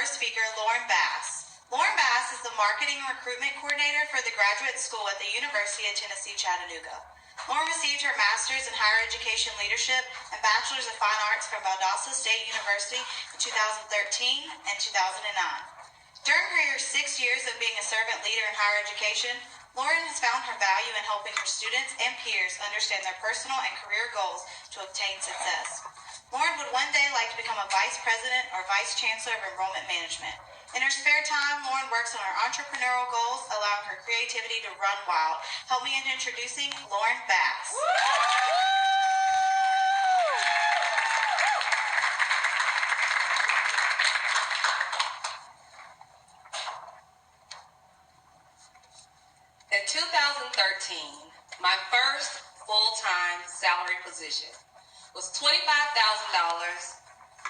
first speaker, Lauren Bass. Lauren Bass is the Marketing and Recruitment Coordinator for the Graduate School at the University of Tennessee, Chattanooga. Lauren received her Master's in Higher Education Leadership and Bachelor's of Fine Arts from Valdosta State University in 2013 and 2009. During her 6 years of being a servant leader in higher education, Lauren has found her value in helping her students and peers understand their personal and career goals to obtain success. Lauren would one day like to become a Vice President or Vice Chancellor of Enrollment Management. In her spare time, Lauren works on her entrepreneurial goals, allowing her creativity to run wild. Help me in introducing Lauren Bass. In 2013, my first full-time salary position was $25,000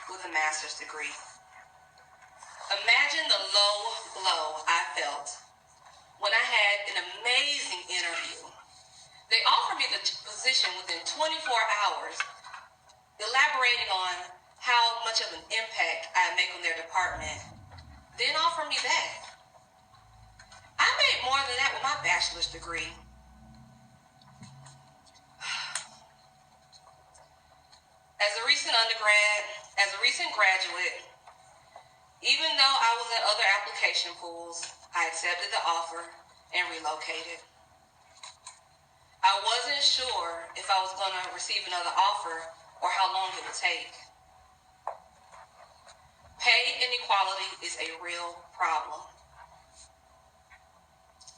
with a master's degree. Imagine the low blow I felt when I had an amazing interview. They offered me the position within 24 hours, elaborating on how much of an impact I make on their department, then offered me that. I made more than that with my bachelor's degree. As a recent graduate, even though I was in other application pools, I accepted the offer and relocated. I wasn't sure if I was going to receive another offer or how long it would take. Pay inequality is a real problem.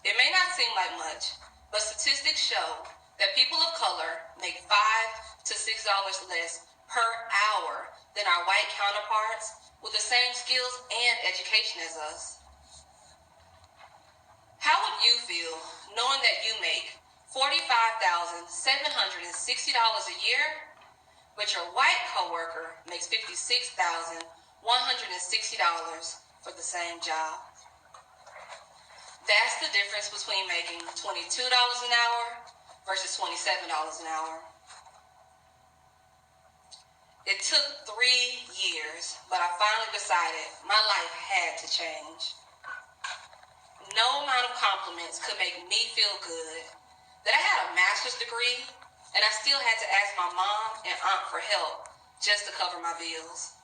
It may not seem like much, but statistics show that people of color make $5 to $6 less per hour than our white counterparts with the same skills and education as us. How would you feel knowing that you make $45,760 a year, but your white coworker makes $56,160 for the same job? That's the difference between making $22 an hour versus $27 an hour. It took 3 years, but I finally decided my life had to change. No amount of compliments could make me feel good that I had a master's degree and I still had to ask my mom and aunt for help just to cover my bills.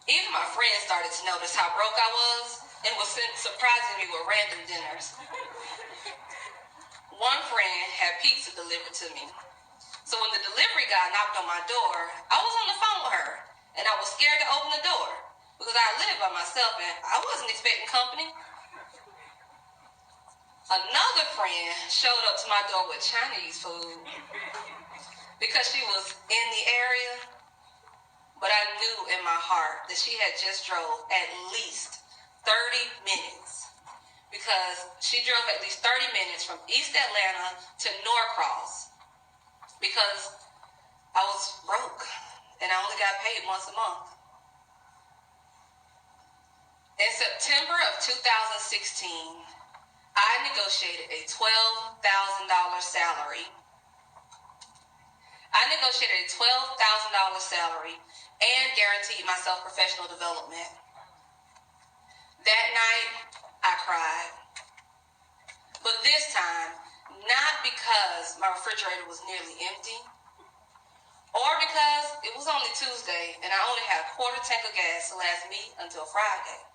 Even my friends started to notice how broke I was and was surprising me with random dinners. One friend had pizza delivered to me. So when the delivery guy knocked on my door, I was on the phone with her, and I was scared to open the door because I lived by myself and I wasn't expecting company. Another friend showed up to my door with Chinese food because she was in the area, but I knew in my heart that she had just drove at least 30 minutes because she drove at least 30 minutes from East Atlanta to Norcross. Because I was broke and I only got paid once a month. In September of 2016, I negotiated a $12,000 salary. I negotiated a $12,000 salary and guaranteed myself professional development. That night, I cried. But this time, not because my refrigerator was nearly empty, or because it was only Tuesday and I only had a quarter tank of gas to last me until Friday.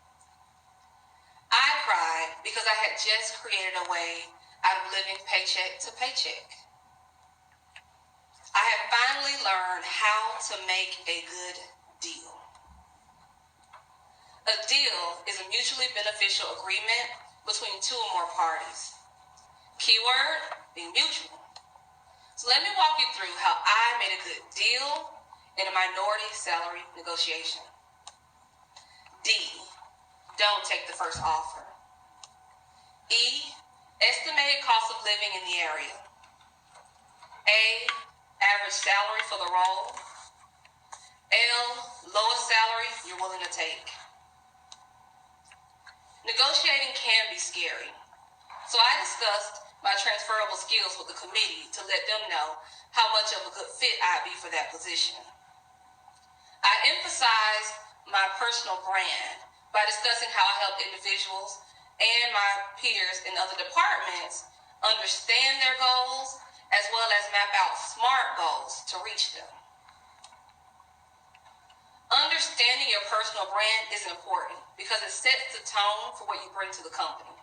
I cried because I had just created a way out of living paycheck to paycheck. I had finally learned how to make a good deal. A deal is a mutually beneficial agreement between two or more parties. Keyword, being mutual. So let me walk you through how I made a good deal in a minority salary negotiation. D, don't take the first offer. E, estimated cost of living in the area. A, average salary for the role. L, lowest salary you're willing to take. Negotiating can be scary. So I discussed my transferable skills with the committee to let them know how much of a good fit I'd be for that position. I emphasized my personal brand by discussing how I help individuals and my peers in other departments understand their goals as well as map out SMART goals to reach them. Understanding your personal brand is important because it sets the tone for what you bring to the company.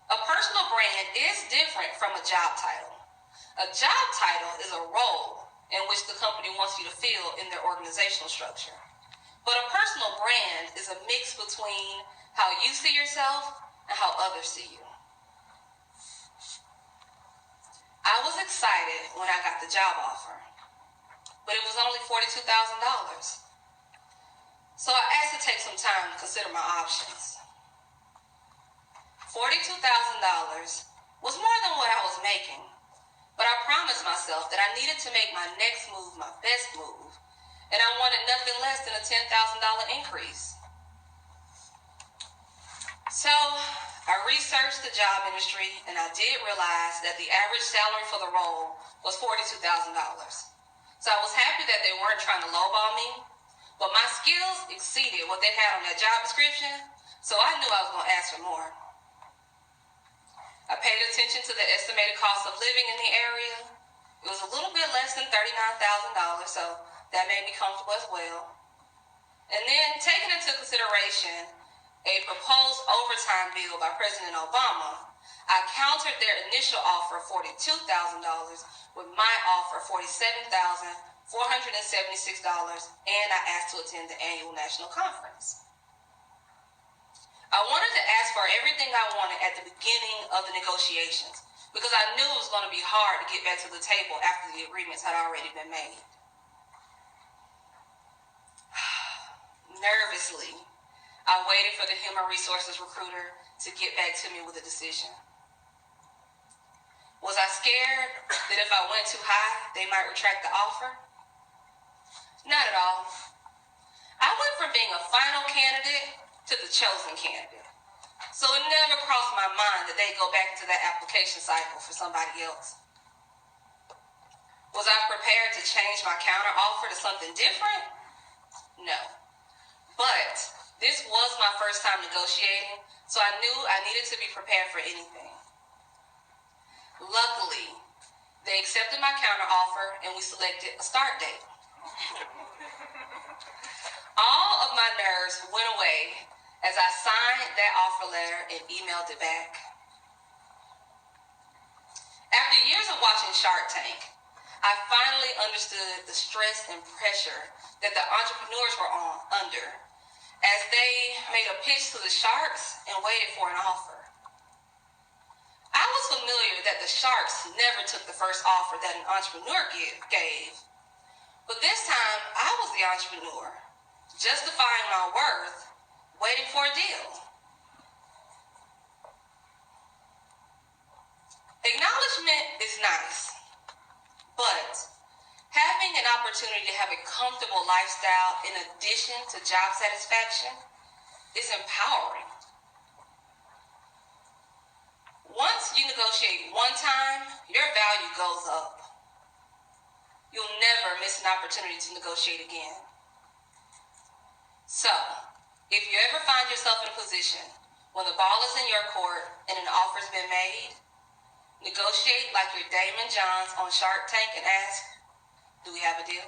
A personal brand is different from a job title. A job title is a role in which the company wants you to fill in their organizational structure. But a personal brand is a mix between how you see yourself and how others see you. I was excited when I got the job offer, but it was only $42,000. So I asked to take some time to consider my options. $42,000 was more than what I was making, but I promised myself that I needed to make my next move my best move, and I wanted nothing less than a $10,000 increase. So I researched the job industry, and I did realize that the average salary for the role was $42,000. So I was happy that they weren't trying to lowball me, but my skills exceeded what they had on their job description, so I knew I was going to ask for more. I paid attention to the estimated cost of living in the area. It was a little bit less than $39,000, so that made me comfortable as well. And then, taking into consideration a proposed overtime bill by President Obama, I countered their initial offer of $42,000 with my offer of $47,476, and I asked to attend the annual national conference. I wanted to ask for everything I wanted at the beginning of the negotiations because I knew it was going to be hard to get back to the table after the agreements had already been made. Nervously, I waited for the human resources recruiter to get back to me with a decision. Was I scared that if I went too high, they might retract the offer? Not at all. I went from being a final candidate to the chosen candidate. So it never crossed my mind that they'd go back into that application cycle for somebody else. Was I prepared to change my counter offer to something different? No. But this was my first time negotiating, so I knew I needed to be prepared for anything. Luckily, they accepted my counter offer and we selected a start date. All of my nerves went away as I signed that offer letter and emailed it back. After years of watching Shark Tank, I finally understood the stress and pressure that the entrepreneurs were under as they made a pitch to the sharks and waited for an offer. I was familiar that the sharks never took the first offer that an entrepreneur gave, but this time I was the entrepreneur, justifying my worth, waiting for a deal. Acknowledgement is nice, but having an opportunity to have a comfortable lifestyle in addition to job satisfaction is empowering. Once you negotiate one time, your value goes up. You'll never miss an opportunity to negotiate again. So, if you ever find yourself in a position when the ball is in your court and an offer's been made, negotiate like you're Damon Johns on Shark Tank and ask, do we have a deal?